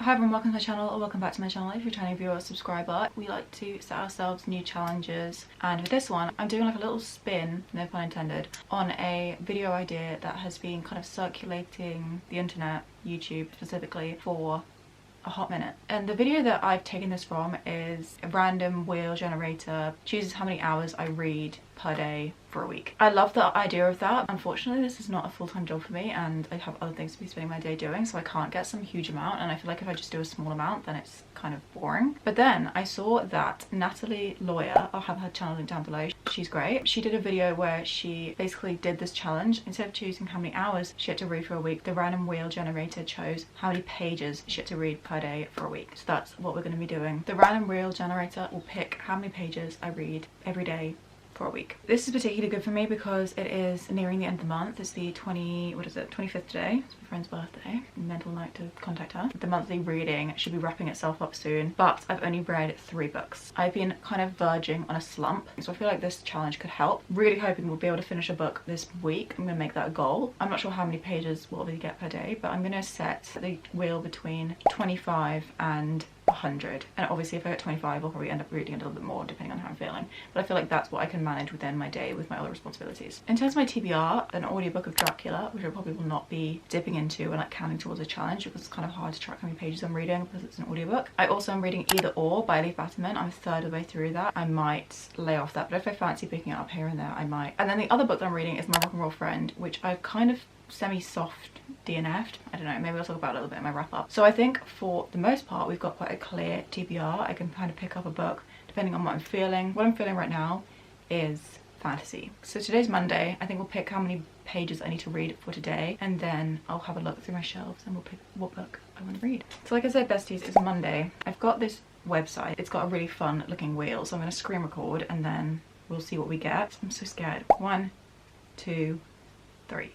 Hi everyone, welcome to my channel or welcome back to my channel if you're a returning viewer or subscriber. We like to set ourselves new challenges, and with this one I'm doing like a little spin, no pun intended, on a video idea that has been kind of circulating the internet, YouTube specifically, for a hot minute. And the video that I've taken this from is a random wheel generator chooses how many hours I read per day for a week. I love the idea of that. Unfortunately, this is not a full-time job for me and I have other things to be spending my day doing, so I can't get some huge amount, and I feel like if I just do a small amount then it's kind of boring. But then I saw that Natalie Lawyer, I'll have her channel link down below, she's great. She did a video where she basically did this challenge. Instead of choosing how many hours she had to read for a week, the random wheel generator chose how many pages she had to read per day for a week. So that's what we're going to be doing. The random wheel generator will pick how many pages I read every day for a week. This is particularly good for me because it is nearing the end of the month. It's the 25th today. It's my friend's birthday. Mental note to contact her. The monthly reading should be wrapping itself up soon, but I've only read 3 books. I've been kind of verging on a slump, so I feel like this challenge could help. Really hoping we'll be able to finish a book this week. I'm gonna make that a goal. I'm not sure how many pages we'll really get per day, but I'm gonna set the wheel between 25 and 100, and obviously if I get 25 I'll probably end up reading a little bit more depending on how I'm feeling, but I feel like that's what I can manage within my day with my other responsibilities. In terms of my TBR, an audiobook of Dracula, which I probably will not be dipping into and like counting towards a challenge because it's kind of hard to track how many pages I'm reading because it's an audiobook. I also am reading Either Or by Elif Batuman. I'm a third of the way through that. I might lay off that, but if I fancy picking it up here and there I might. And then the other book that I'm reading is My Rock and Roll Friend, which I've kind of semi-soft DNF'd. I don't know, maybe I'll talk about it a little bit in my wrap up. So I think for the most part we've got quite a clear TBR. I can kind of pick up a book depending on what I'm feeling. What I'm feeling right now is fantasy. So today's Monday. I think we'll pick how many pages I need to read for today, and then I'll have a look through my shelves and we'll pick what book I want to read. So like I said, besties, it's Monday. I've got this website. It's got a really fun looking wheel, so I'm going to screen record and then we'll see what we get. I'm so scared. 1, 2, 3.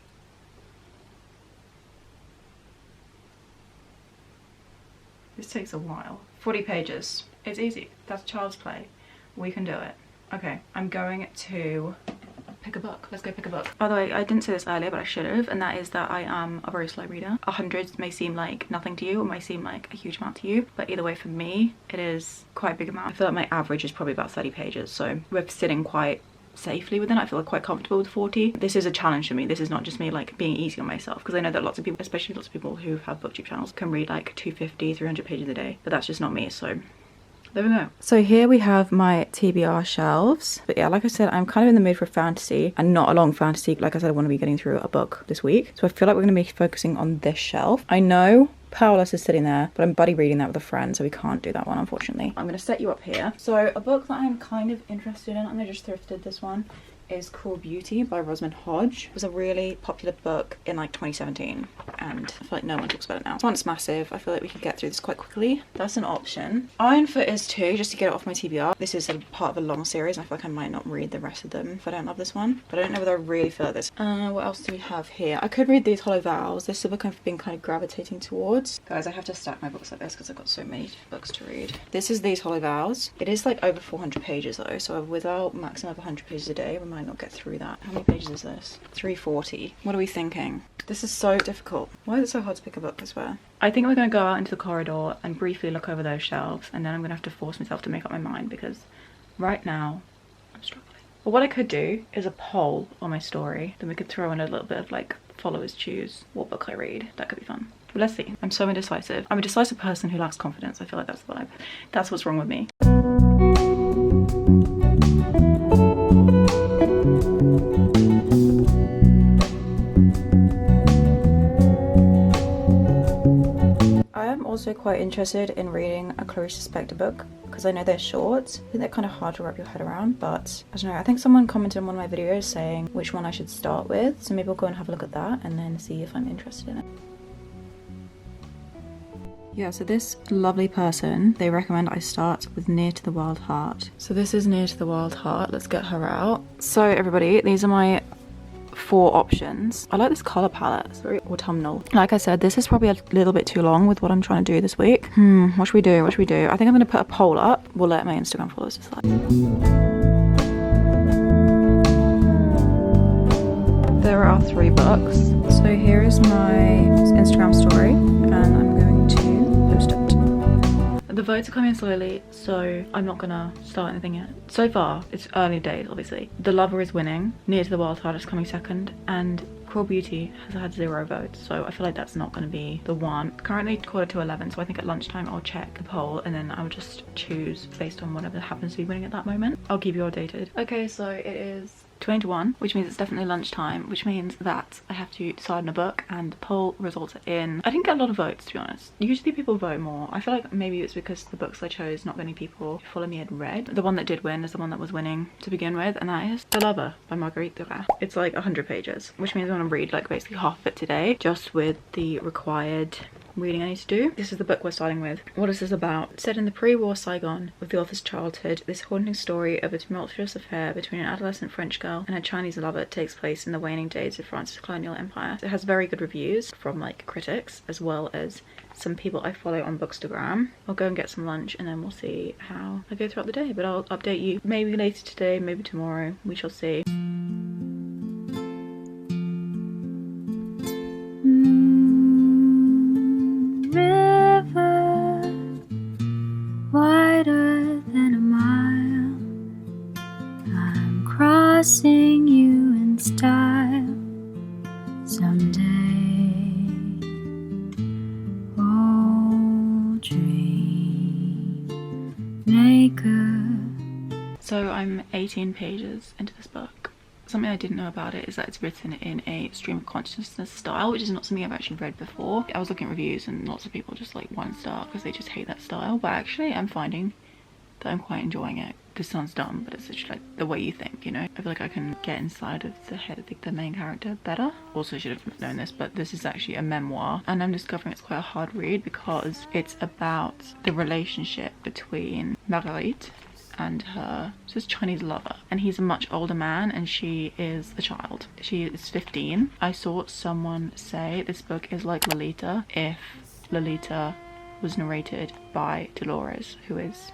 This takes a while. 40 pages. It's easy. That's child's play. We can do it. Okay, I'm going to pick a book. Let's go pick a book. By the way, I didn't say this earlier, but I should have, and that is that I am a very slow reader. 100 may seem like nothing to you, or may seem like a huge amount to you, but either way for me, it is quite a big amount. I feel like my average is probably about 30 pages, so we're sitting quite safely within. I feel like quite comfortable with 40. This is a challenge for me. This is not just me like being easy on myself, because I know that lots of people, especially lots of people who have booktube channels, can read like 250, 300 pages a day, but that's just not me, so there we go. So here we have my TBR shelves. But yeah, like I said, I'm kind of in the mood for fantasy, and not a long fantasy. Like I said, I want to be getting through a book this week, so I feel like we're going to be focusing on this shelf. I know Paola's is sitting there, but I'm buddy reading that with a friend, so we can't do that one, unfortunately. I'm going to set you up here. So a book that I'm kind of interested in, I just thrifted this one, is Cruel Beauty by Rosamund Hodge. It was a really popular book in like 2017, and I feel like no one talks about it now. This one's massive. I feel like we can get through this quite quickly. That's an option. Ironfoot is 2, just to get it off my TBR. This is a part of a long series. I feel like I might not read the rest of them if I don't love this one, but I don't know whether I really feel like this. What else do we have here? I could read these Hollow Vows. This is a book I've been kind of gravitating towards. Guys, I have to stack my books like this because I've got so many books to read. This is These Hollow Vows. It is like over 400 pages though, so without maximum of 100 pages a day, we might not get through that. How many pages is this? 340. What are we thinking? This is so difficult. Why is it so hard to pick a book, I swear? I think we're going to go out into the corridor and briefly look over those shelves, and then I'm going to have to force myself to make up my mind because right now I'm struggling. But what I could do is a poll on my story. Then we could throw in a little bit of like followers choose what book I read. That could be fun. But let's see. I'm so indecisive. I'm a decisive person who lacks confidence. I feel like that's the vibe. That's what's wrong with me. Also quite interested in reading a Clarissa Spector book because I know they're short. I think they're kind of hard to wrap your head around, but I don't know. I think someone commented on one of my videos saying which one I should start with, so maybe I'll go and have a look at that and then see if I'm interested in it. Yeah, so this lovely person, they recommend I start with Near to the Wild Heart. So this is Near to the Wild Heart. Let's get her out. So everybody, these are my 4 options. I like this color palette. It's very autumnal. Like I said, this is probably a little bit too long with what I'm trying to do this week. What should we do? What should we do? I think I'm going to put a poll up. We'll let my Instagram followers decide. There are 3 books. So here is my Instagram story, and I'm going to post it. The votes are coming in slowly, so I'm not gonna start anything yet. So far, it's early days, obviously. The Lover is winning, Near to the Wild Heart is coming second, and Cruel Beauty has had 0 votes, so I feel like that's not going to be the one. Currently 11:15, so I think at lunchtime I'll check the poll and then I'll just choose based on whatever happens to be winning at that moment. I'll keep you updated. Okay, so it is 20 to 1, which means it's definitely lunchtime, which means that I have to decide on a book, and the poll results are in. I didn't get a lot of votes, to be honest. Usually people vote more. I feel like maybe it's because the books I chose, not many people who follow me had read. The one that did win is the one that was winning to begin with, and that is The Lover by Marguerite Duras. It's like 100 pages, which means I'm gonna read like basically half of it today, just with the required reading I need to do. This is the book we're starting with. What is this about? Set in the pre-war Saigon of the author's childhood, this haunting story of a tumultuous affair between an adolescent French girl and her Chinese lover takes place in the waning days of France's colonial empire. It has very good reviews from like critics as well as some people I follow on Bookstagram. I'll go and get some lunch and then we'll see how I go throughout the day, but I'll update you maybe later today, maybe tomorrow. We shall see. Wider than a mile, I'm crossing you in style someday. Oh, dream maker. So I'm 18 pages into this book. Something I didn't know about it is that it's written in a stream of consciousness style, which is not something I've actually read before. I was looking at reviews and lots of people just like 1 star because they just hate that style, but actually I'm finding that I'm quite enjoying it. This sounds dumb, but it's just like the way you think, you know? I feel like I can get inside of the head of the main character better. Also should have known this, but this is actually a memoir, and I'm discovering it's quite a hard read because it's about the relationship between Marguerite and her Chinese lover, and he's a much older man and she is a child. She is 15. I saw someone say this book is like Lolita if Lolita was narrated by Dolores, who is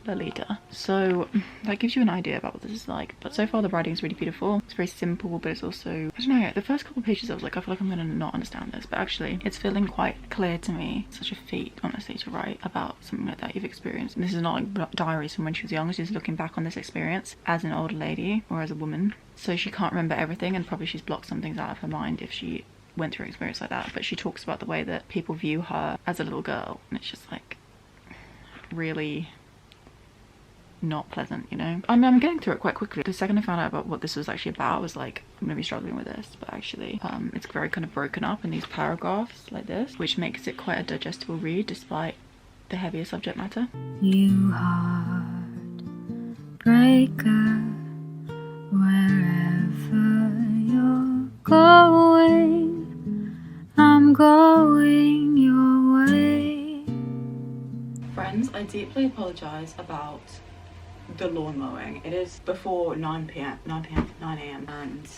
Lolita. So that gives you an idea about what this is like, but so far the writing is really beautiful. It's very simple, but it's also, I don't know, the first couple of pages I was like, I feel like I'm gonna not understand this, but actually it's feeling quite clear to me. It's such a feat, honestly, to write about something like that you've experienced. And this is not like diaries from when she was young. She's looking back on this experience as an older lady or as a woman, so she can't remember everything, and probably she's blocked some things out of her mind if she went through an experience like that. But she talks about the way that people view her as a little girl, and it's just like really not pleasant, you know? I'm getting through it quite quickly. The second I found out about what this was actually about, I was like, I'm gonna be struggling with this, but actually it's very kind of broken up in these paragraphs like this, which makes it quite a digestible read despite the heavier subject matter. You heart breaker, wherever you're going, I'm going your way. Friends, I deeply apologise about the lawn mowing. It is before 9 a.m. and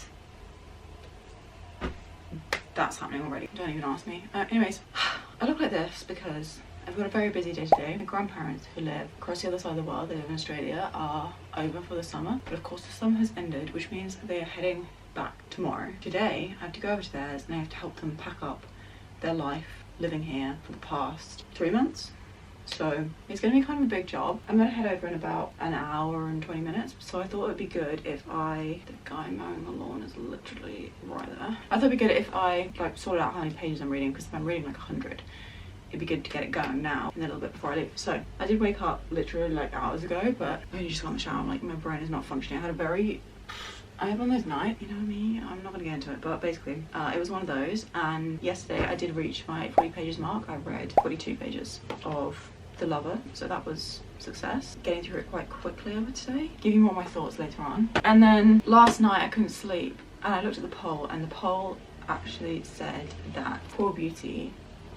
that's happening already. Don't even ask me. Anyways, I look like this because I've got a very busy day today. My grandparents, who live across the other side of the world, they live in Australia, are over for the summer, but of course the summer has ended, which means they are heading back tomorrow. Today I have to go over to theirs and I have to help them pack up their life living here for the past 3 months. So it's going to be kind of a big job. I'm going to head over in about an hour and 20 minutes. So I thought it would be good if the guy mowing the lawn is literally right there. I thought it'd be good if I like sorted out how many pages I'm reading, because if I'm reading like 100, it'd be good to get it going now and a little bit before I leave. So I did wake up literally like hours ago, but I only just got in the shower. Like my brain is not functioning. I had one of those nights, you know what I mean? I'm not going to get into it, but basically it was one of those. And yesterday I did reach my 40 pages mark. I read 42 pages of The Lover, so that was success. Getting through it quite quickly over today. Give you more of my thoughts later on. And then last night I couldn't sleep and I looked at the poll, and the poll actually said that Cruel Beauty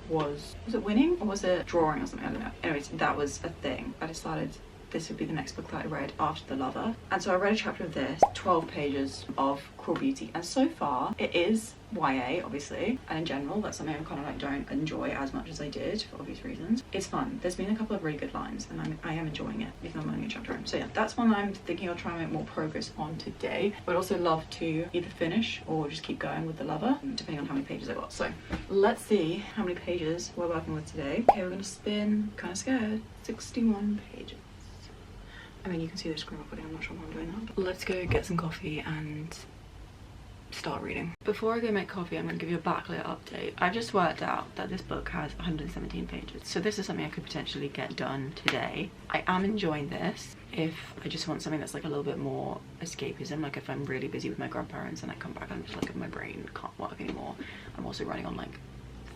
was it winning or was it drawing or something? I don't know. Anyways, that was a thing. I decided this would be the next book that I read after The Lover. And so I read a chapter of this, 12 pages of Cruel Beauty, and so far it is YA, obviously, and in general that's something I kind of like don't enjoy as much as I did for obvious reasons. It's fun. There's been a couple of really good lines and I am enjoying it, even though I'm only a chapter in. So yeah, that's one I'm thinking I'll try and make more progress on today. But also love to either finish or just keep going with The Lover, depending on how many pages I got. So let's see how many pages we're working with today. Okay, we're gonna spin, kind of scared, 61 pages. I mean, you can see the screen recording, I'm not sure why I'm doing that. Let's go get some coffee and start reading. Before I go make coffee, I'm going to give you a backlit update. I've just worked out that this book has 117 pages, so this is something I could potentially get done today. I am enjoying this. If I just want something that's like a little bit more escapism, like if I'm really busy with my grandparents and I come back and I'm just like, my brain can't work anymore. I'm also running on like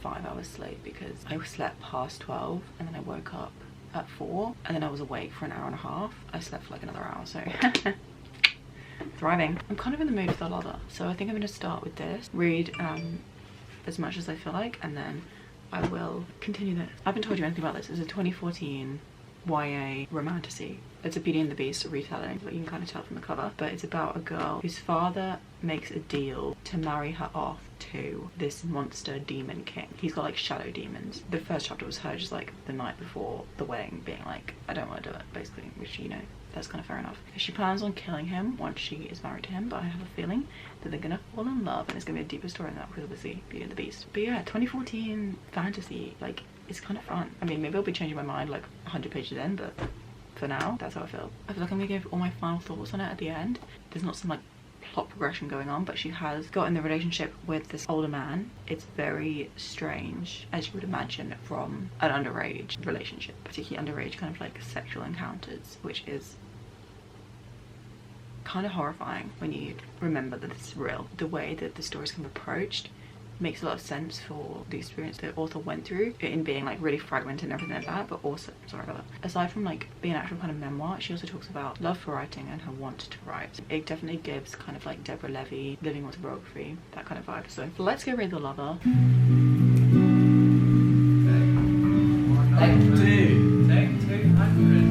5 hours sleep because I slept past 12 and then I woke up at 4 and then I was awake for an hour and a half. I slept for like another hour, so thriving. I'm kind of in the mood for The Lover, so I think I'm going to start with this, read as much as I feel like, and then I will continue this. I haven't told you anything about this. It's a 2014 YA romantasy. It's a Beauty and the Beast retelling, but you can kind of tell from the cover. But it's about a girl whose father makes a deal to marry her off to this monster demon king. He's got like shadow demons. The first chapter was her just like the night before the wedding being like, I don't want to do it, basically, which, you know, that's kind of fair enough. She plans on killing him once she is married to him, but I have a feeling that they're gonna fall in love and it's gonna be a deeper story than that because obviously Beauty and the Beast. But yeah, 2014 fantasy, like, it's kind of fun. I mean, maybe I'll be changing my mind like 100 pages in, but for now, that's how I feel. I feel like I'm gonna give all my final thoughts on it at the end. There's not some like plot progression going on, but she has got in the relationship with this older man. It's very strange, as you would imagine from an underage relationship, particularly underage kind of like sexual encounters, which is kind of horrifying when you remember that this is real. The way that the stories can be approached makes a lot of sense for the experience the author went through in being like really fragmented and everything like that. But also, sorry about that, aside from like being an actual kind of memoir, she also talks about love for writing and her want to write. It definitely gives kind of like Deborah Levy living autobiography, that kind of vibe. So let's go read The Lover. Take 2. Take 200.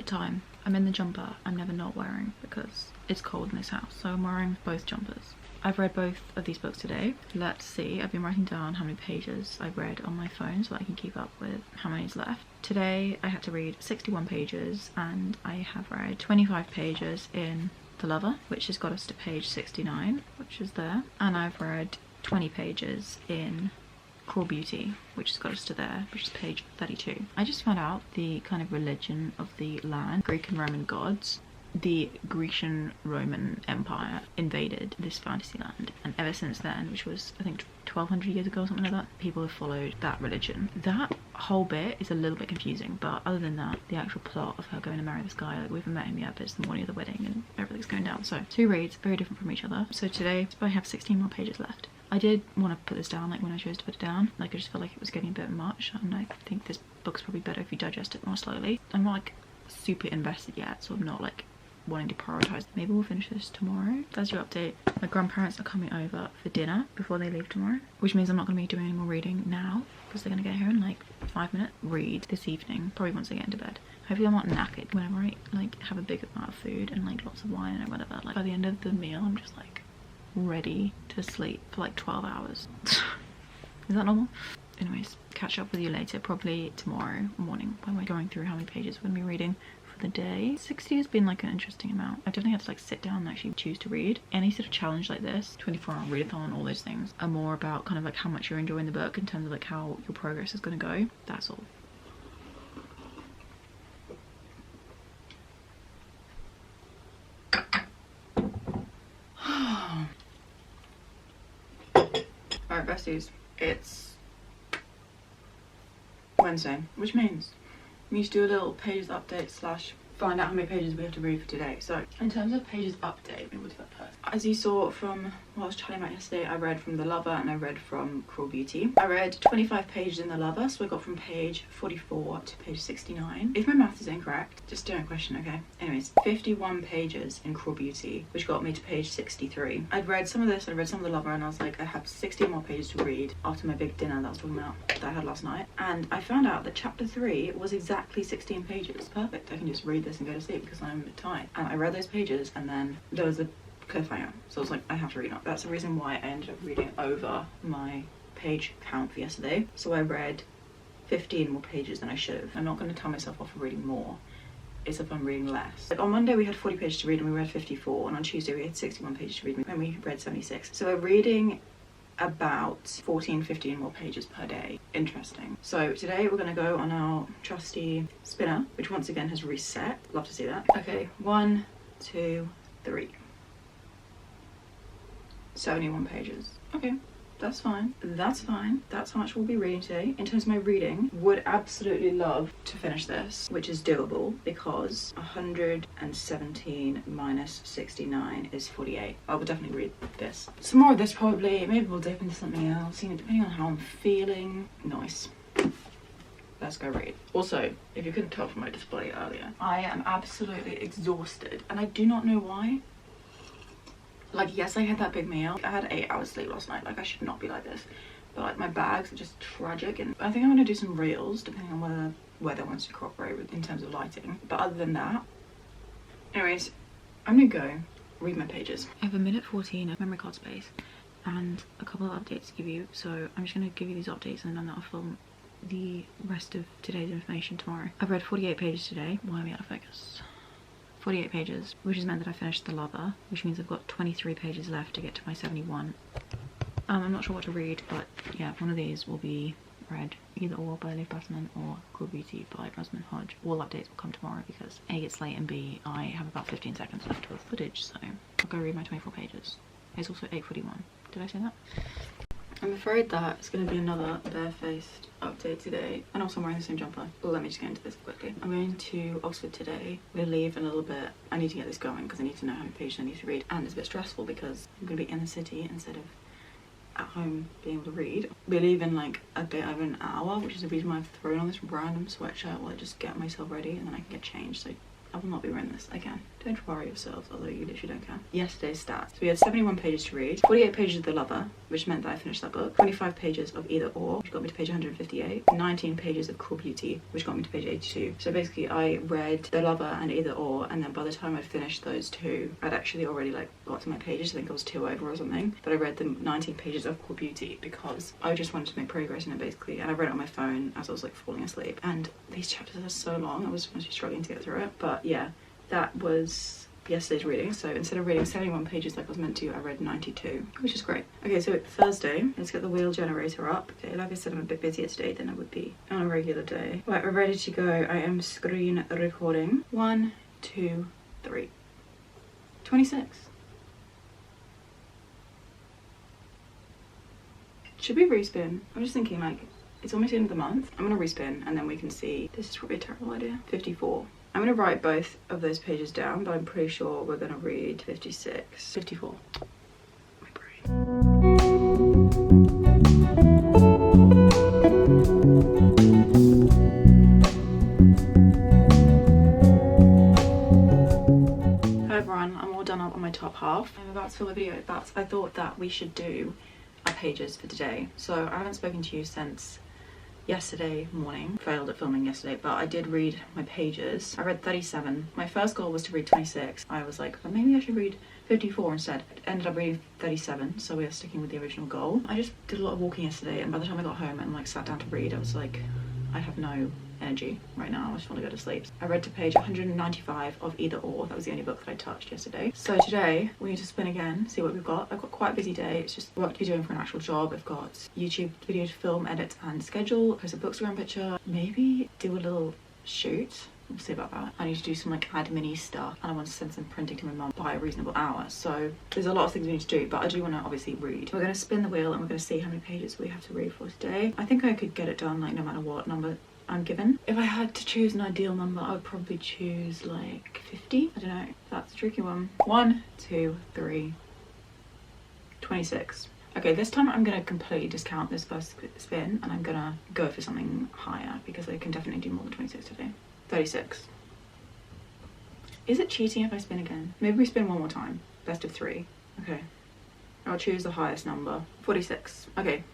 Time. I'm in the jumper I'm never not wearing because it's cold in this house, so I'm wearing both jumpers. I've read both of these books today. Let's see, I've been writing down how many pages I've read on my phone so that I can keep up with how many is left. Today I had to read 61 pages and I have read 25 pages in The Lover, which has got us to page 69, which is there, and I've read 20 pages in Cruel Beauty, which has got us to there, which is page 32. I just found out the kind of religion of the land, Greek and Roman gods. The Grecian Roman Empire invaded this fantasy land, and ever since then, which was I think 1200 years ago or something like that, people have followed that religion. That whole bit is a little bit confusing, but other than that, the actual plot of her going to marry this guy, like we haven't met him yet, but it's the morning of the wedding and everything's going down. So 2 reads, very different from each other. So today I have 16 more pages left. I did want to put this down, like when I chose to put it down, like I just felt like it was getting a bit much, and I think this book's probably better if you digest it more slowly. I'm not like super invested yet, so I'm not like wanting to prioritize. Maybe we'll finish this tomorrow. That's your update. My grandparents are coming over for dinner before they leave tomorrow, which means I'm not going to be doing any more reading now because they're going to get here in like 5 minutes. Read this evening, probably once I get into bed. Hopefully I'm not knackered whenever I like have a big amount of food and like lots of wine or whatever. Like by the end of the meal I'm just like ready to sleep for like 12 hours. Is that normal? Anyways, catch up with you later, probably tomorrow morning when we're going through how many pages we're going to be reading for the day. 60 has been like an interesting amount. I've definitely had to like sit down and actually choose to read. Any sort of challenge like this, 24-hour readathon, all those things, are more about kind of like how much you're enjoying the book in terms of like how your progress is going to go. That's all. Alright besties, it's Wednesday, which means we need to do a little pages update slash find out how many pages we have to read for today. So in terms of pages update, we'll do that first. As you saw from what I was chatting about yesterday, I read from The Lover and I read from Cruel Beauty. I read 25 pages in The Lover, so I got from page 44 to page 69. If my math is incorrect, just don't question, okay? Anyways, 51 pages in Cruel Beauty, which got me to page 63. I'd read some of this, I read some of The Lover, and I was like, I have 60 more pages to read after my big dinner that I was talking about that I had last night. And I found out that chapter 3 was exactly 16 pages. Perfect, I can just read this and go to sleep because I'm tired. And I read those pages and then there was a cliffhanger, so I was like, I have to read up. That's the reason why I ended up reading over my page count for yesterday. So I read 15 more pages than I should have. I'm not going to tell myself off for reading more. It's if I'm reading less. Like on Monday we had 40 pages to read and we read 54, and on Tuesday we had 61 pages to read and we read 76. So we're reading about 14-15 more pages per day. Interesting. So today we're going to go on our trusty spinner, which once again has reset. Love to see that. Okay, 1, 2, 3. 71 pages. Okay, that's fine. That's fine. That's how much we'll be reading today. In terms of my reading, would absolutely love to finish this, which is doable because 117 minus 69 is 48. I will definitely read this. Some more of this probably. Maybe we'll dip into something else, you know, depending on how I'm feeling. Nice. Let's go read. Also, if you couldn't tell from my display earlier, I am absolutely exhausted and I do not know why. Like, yes, I had that big meal. I had 8 hours sleep last night. Like, I should not be like this. But, like, my bags are just tragic. And I think I'm going to do some reels, depending on whether weather wants to cooperate with in terms of lighting. But other than that... Anyways, I'm going to go read my pages. I have 1:14 of memory card space and a couple of updates to give you. So I'm just going to give you these updates and then I'll film the rest of today's information tomorrow. I've read 48 pages today. Why are we out of focus? 48 pages, which has meant that I finished The Lover, which means I've got 23 pages left to get to my 71. I'm not sure what to read, but yeah, one of these will be read, either or by Elif or Cruel Beauty by Rosamund Hodge. All updates will come tomorrow because A, it's late, and B, I have about 15 seconds left of footage, so I'll go read my 24 pages. It's also 8:41. Did I say that? I'm afraid that it's going to be another barefaced update today, and also I'm wearing the same jumper. Well, let me just get into this quickly. I'm going to Oxford today. We'll leave in a little bit. I need to get this going because I need to know how many pages I need to read, and it's a bit stressful because I'm going to be in the city instead of at home being able to read. We leave in like a bit over an hour, which is the reason why I've thrown on this random sweatshirt while I just get myself ready and then I can get changed. So I will not be wearing this again. Don't worry yourselves, although you literally don't care. Yesterday's stats. So we had 71 pages to read, 48 pages of The Lover, which meant that I finished that book, 25 pages of Either Or, which got me to page 158, 19 pages of Cruel Beauty, which got me to page 82. So basically I read The Lover and Either Or, and then by the time I'd finished those two, I'd actually already like got to my pages. I think I was 2 over or something. But I read the 19 pages of Cruel Beauty because I just wanted to make progress in it basically, and I read it on my phone as I was like falling asleep. And these chapters are so long, I was honestly struggling to get through it. But yeah, that was yesterday's reading. So instead of reading 71 pages like I was meant to, I read 92, which is great. Okay, so it's Thursday. Let's get the wheel generator up. Okay, like I said, I'm a bit busier today than I would be on a regular day. Right, we're ready to go. I am screen recording. 1, 2, 3. 26. Should we respin? I'm just thinking like, It's almost the end of the month. I'm gonna respin and then we can see. This is probably a terrible idea. 54. I'm gonna write both of those pages down, but I'm pretty sure we're gonna read 56. 54. My brain. Hi everyone, I'm all done up on my top half. I'm about to film a video, but I thought that we should do our pages for today. So I haven't spoken to you since yesterday morning. Failed at filming yesterday, but I did read my pages. I read 37. My first goal was to read 26. I was like, but maybe I should read 54 instead. Ended up reading 37, so we are sticking with the original goal. I just did a lot of walking yesterday, and by the time I got home and like sat down to read, I was like, I have no energy right now. I just want to go to sleep. I read to page 195 of Either Or. That was the only book that I touched yesterday. So today we need to spin again, see what we've got. I've got quite a busy day. It's just work to be doing for an actual job. I've got YouTube video to film, edit and schedule, post a bookstagram picture, maybe do a little shoot. We'll see about that. I need to do some like admin-y stuff and I want to send some printing to my mum by a reasonable hour. So there's a lot of things we need to do, but I do want to obviously read. We're going to spin the wheel and we're going to see how many pages we have to read for today. I think I could get it done like no matter what number I'm given. If I had to choose an ideal number, I would probably choose like 50. I don't know. That's a tricky one. 1, 2, 3, 26. Okay, this time I'm gonna completely discount this first spin and I'm gonna go for something higher because I can definitely do more than 26 today. 36. Is it cheating if I spin again? Maybe we spin one more time. Best of 3. Okay. I'll choose the highest number. 46. Okay.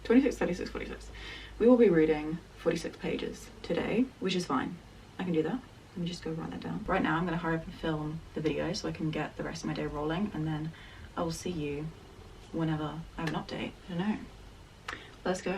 26, 36, 46. We will be reading 46 pages today, which is fine. I can do that. Let me just go write that down. Right now I'm going to hurry up and film the video so I can get the rest of my day rolling, and then I will see you whenever I have an update. I don't know. Let's go.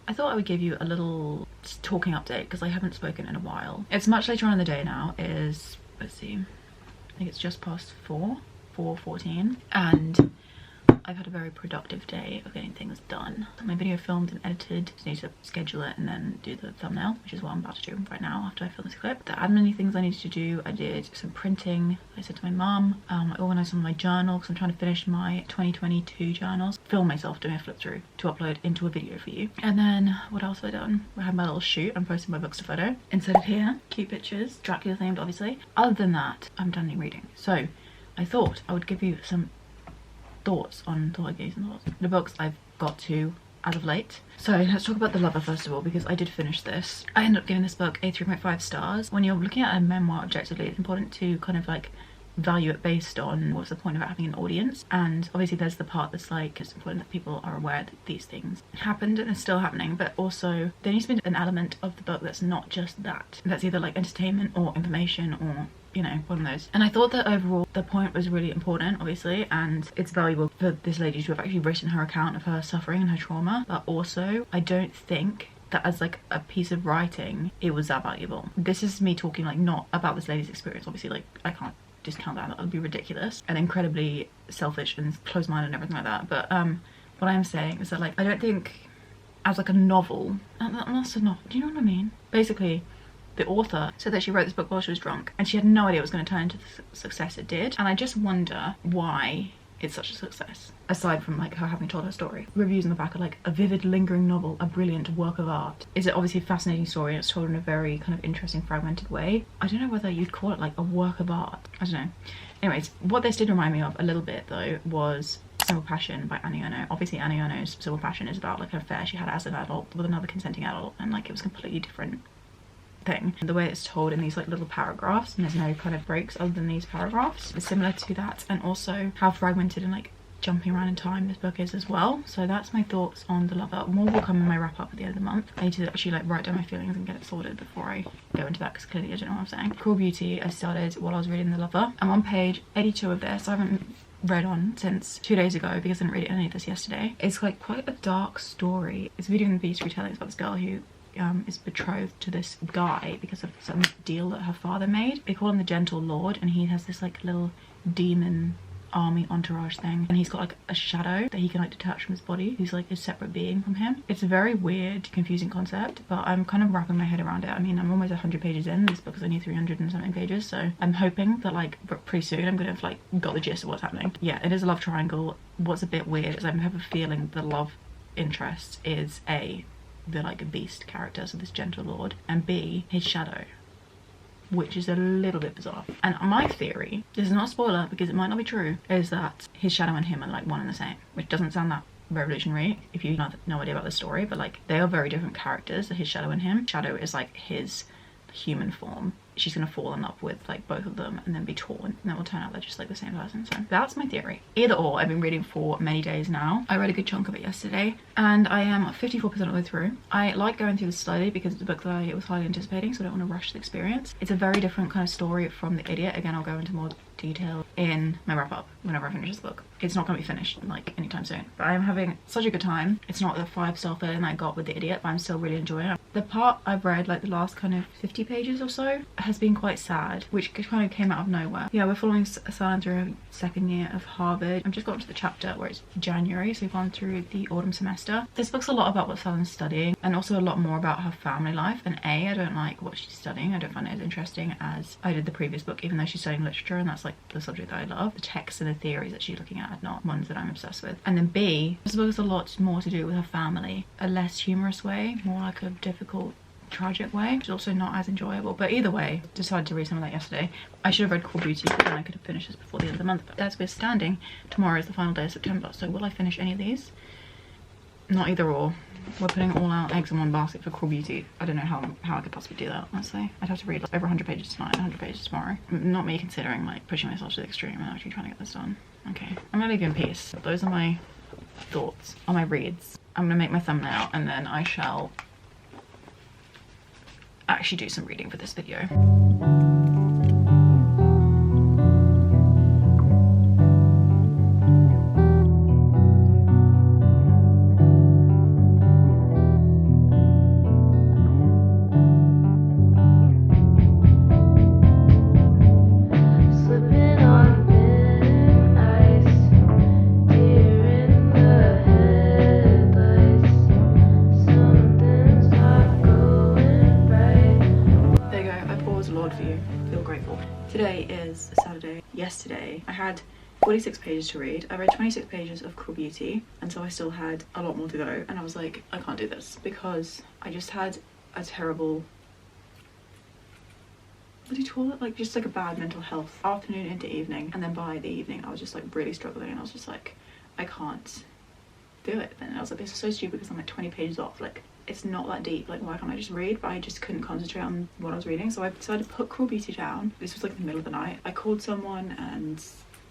I thought I would give you a little talking update because I haven't spoken in a while. It's much later on in the day now. It is, let's see, I think it's just past 4:14, and I've had a very productive day of getting things done. My video filmed and edited. Just need to schedule it and then do the thumbnail, which is what I'm about to do right now after I film this clip. The admin things I needed to do, I did some printing. I said to my mum, I organised some of my journal because I'm trying to finish my 2022 journals. Film myself doing a flip through to upload into a video for you. And then what else have I done? I had my little shoot. I'm posting my booksta photo. Inserted here, cute pictures, Dracula themed obviously. Other than that, I'm done reading. So I thought I would give you some thoughts on the books I've got to as of late. So let's talk about The Lover first of all, because I did finish this. I ended up giving this book a 3.5 stars. When you're looking at a memoir objectively, it's important to kind of like value it based on what's the point of having an audience, and obviously there's the part that's like it's important that people are aware that these things happened and are still happening, but also there needs to be an element of the book that's not just that, that's either like entertainment or information or, you know, one of those. And I thought that overall the point was really important, obviously, and it's valuable for this lady to have actually written her account of her suffering and her trauma, but also I don't think that as like a piece of writing it was that valuable. This is me talking like not about this lady's experience, obviously, like I can't discount that would be ridiculous and incredibly selfish and close-minded and everything like that, but what I'm saying is that like I don't think as like a novel, that's a novel, do you know what I mean? Basically the author said that she wrote this book while she was drunk and she had no idea it was going to turn into the success it did, and I just wonder why it's such a success, aside from like her having told her story. Reviews in the back are like, a vivid lingering novel, a brilliant work of art. Is it obviously a fascinating story and it's told in a very kind of interesting fragmented way. I don't know whether you'd call it like a work of art, I don't know. Anyways, what this did remind me of a little bit though was Simple Passion by Annie Ernaux. Obviously Annie Ernaux's Simple Passion is about like an affair she had as an adult with another consenting adult, and like it was completely different thing. The way it's told in these like little paragraphs, and there's no kind of breaks other than these paragraphs, is similar to that, and also how fragmented and like jumping around in time this book is as well. So that's my thoughts on The Lover. More will come in my wrap up at the end of the month. I need to actually like write down my feelings and get it sorted before I go into that, because clearly I don't know what I'm saying. Cruel Beauty I started while I was reading The Lover. I'm on page 82 of this. I haven't read on since 2 days ago because I didn't read any of this yesterday. It's like quite a dark story. It's Beauty and the Beast retelling. It's about this girl who is betrothed to this guy because of some deal that her father made. They call him the Gentle Lord, and he has this like little demon army entourage thing, and he's got like a shadow that he can like detach from his body. He's like a separate being from him. It's a very weird, confusing concept, but I'm kind of wrapping my head around it. I mean, I'm almost 100 pages in. This book is only 300 and something pages, so I'm hoping that like pretty soon I'm gonna have like got the gist of what's happening. Yeah, it is a love triangle. What's a bit weird is I have a feeling the love interest is A, the like a beast character, so this Gentle Lord, and B, his shadow, which is a little bit bizarre. And my theory, this is not a spoiler because it might not be true, is that his shadow and him are like one and the same, which doesn't sound that revolutionary if you have no idea about the story, but like they are very different characters, his shadow and him. Shadow is like his human form. She's gonna fall in love with like both of them and then be torn, and then will turn out they're just like the same person. So that's my theory. Either or, I've been reading for many days now. I read a good chunk of it yesterday and I am 54% of the way through. I like going through this slowly because it's a book that I was highly anticipating, so I don't want to rush the experience. It's a very different kind of story from The Idiot. Again, I'll go into more detail in my wrap up whenever I finish this book. It's not going to be finished like anytime soon, but I'm having such a good time. It's not the 5-star feeling I got with The Idiot, but I'm still really enjoying it. The part I've read, like the last kind of 50 pages or so, has been quite sad, which kind of came out of nowhere. Yeah, we're following Salon through her second year of Harvard. I've just got to the chapter where it's January, so we've gone through the autumn semester. This book's a lot about what Salon's studying and also a lot more about her family life. And A, I don't like what she's studying. I don't find it as interesting as I did the previous book, even though she's studying literature and that's like the subject that I love. The texts and the theories that she's looking at are not ones that I'm obsessed with. And then B, this book has a lot more to do with her family. A less humorous way, more like a difficult, tragic way, which is also not as enjoyable. But either way, decided to read some of that yesterday. I should have read Cruel Beauty, but then I could have finished this before the end of the month. But as we're standing, tomorrow is the final day of September, so will I finish any of these? Not either or. We're putting all our eggs in one basket for Cruel Beauty. I don't know how I could possibly do that, honestly. I'd have to read like over 100 pages tonight and 100 pages tomorrow. Not me considering like pushing myself to the extreme and actually trying to get this done. Okay, I'm gonna leave you in peace. Those are my thoughts on my reads. I'm gonna make my thumbnail and then I shall actually do some reading for this video. Today is Saturday. Yesterday I had 46 pages to read. I read 26 pages of Cruel Beauty, and so I still had a lot more to go, and I was like, I can't do this because I just had a terrible, what do you call it, like just like a bad mental health afternoon into evening, and then by the evening I was just like really struggling and I was just like, I can't do it. And I was like, this is so stupid because I'm like 20 pages off, like it's not that deep, like why can't I just read? But I just couldn't concentrate on what I was reading, so I decided to put Cruel Beauty down. This was like the middle of the night. I called someone and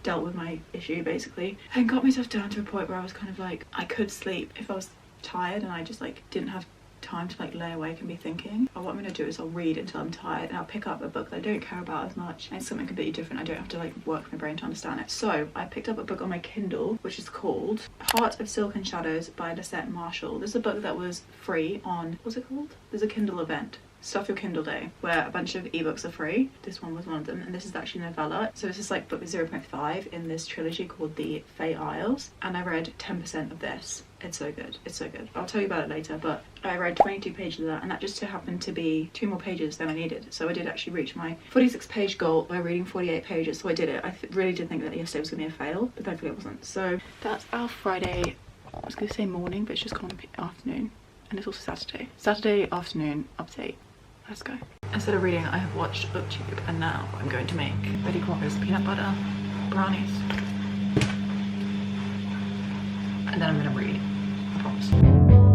dealt with my issue basically and got myself down to a point where I was kind of like, I could sleep if I was tired and I just like didn't have time to like lay awake and be thinking. But what I'm gonna do is I'll read until I'm tired and I'll pick up a book that I don't care about as much and it's something completely different. I don't have to like work my brain to understand it. So I picked up a book on my Kindle which is called Heart of Silk and Shadows by Lisette Marshall. This is a book that was free on, what's it called? There's a Kindle event, Stuff Your Kindle Day, where a bunch of ebooks are free. This one was one of them, and this is actually a novella. So this is like book 0.5 in this trilogy called The Fae Isles, and I read 10% of this. It's so good, it's so good. I'll tell you about it later, but I read 22 pages of that, and that just so happened to be 2 more pages than I needed. So I did actually reach my 46 page goal by reading 48 pages, so I did it. I really did think that yesterday was gonna be a fail, but thankfully it wasn't. So that's our Friday, I was gonna say morning, but it's just gone afternoon, and it's also Saturday afternoon update. Let's go. Instead of reading, I have watched BookTube, and now I'm going to make Betty Crocker's peanut butter brownies. And then I'm gonna read, I promise.